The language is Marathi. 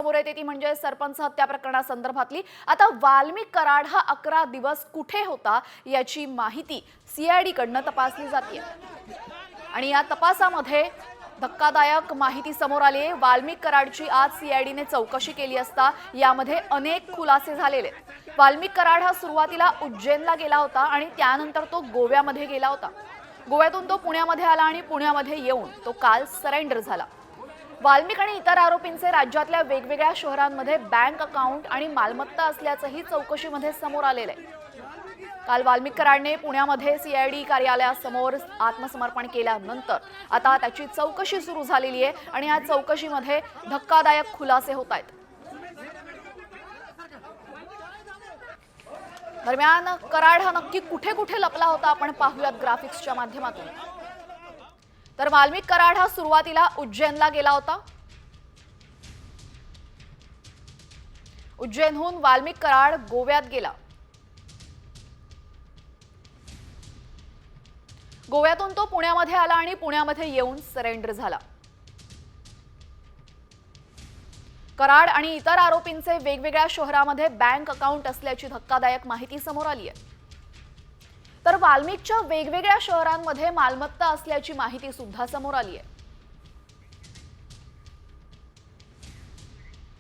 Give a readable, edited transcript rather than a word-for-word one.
समोर येते ती म्हणजे सरपंच हत्या प्रकरणासंदर्भातली। आता वाल्मिक कराड हा 11 दिवस कुठे होता याची माहिती सीआयडी कडनं तपासली जाते आणि या तपासामध्ये धक्कादायक माहिती समोर आली आहे। वाल्मिक कराडची आज सीआयडीने चौकशी केली असता यामध्ये अनेक खुलासे झालेले। वाल्मिक कराड हा सुरुवातीला उज्जैनला गेला होता आणि त्यानंतर तो गोव्यामध्ये गेला होता। गोव्यातून तो पुण्यामध्ये आला आणि पुण्यामध्ये येऊन तो काल सरेंडर झाला। वाल्मिक आणि इतर आरोपींचे राज्यातल्या वेगवेगळ्या शहरांमध्ये बँक अकाउंट आणि मालमत्ता असल्याचंही चौकशीमध्ये समोर आलेलं आहे। काल वाल्मिक कराडने पुण्यामध्ये सीआयडी कार्यालयासमोर आत्मसमर्पण केल्यानंतर आता त्याची चौकशी सुरू झालेली आहे आणि या चौकशीमध्ये धक्कादायक खुलासे होत आहेत। दरम्यान कराड हा नक्की कुठे कुठे लपला होता आपण पाहूयात ग्राफिक्सच्या माध्यमातून। तर वाल्मिक कराड हा सुरुवातीला उज्जैनला गेला होता। उज्जैनहून वाल्मिक कराड गोव्यात गेला। गोव्यातून तो पुण्यामध्ये आला आणि पुण्यामध्ये येऊन सरेंडर झाला। कराड आणि इतर आरोपींचे वेगवेगळ्या शहरांमध्ये बँक अकाउंट असल्याची धक्कादायक माहिती समोर आली आहे। तर वाल्मिकच्या वेगवेगळ्या शहरांमध्ये मालमत्ता असल्याची माहिती सुद्धा समोर आली आहे।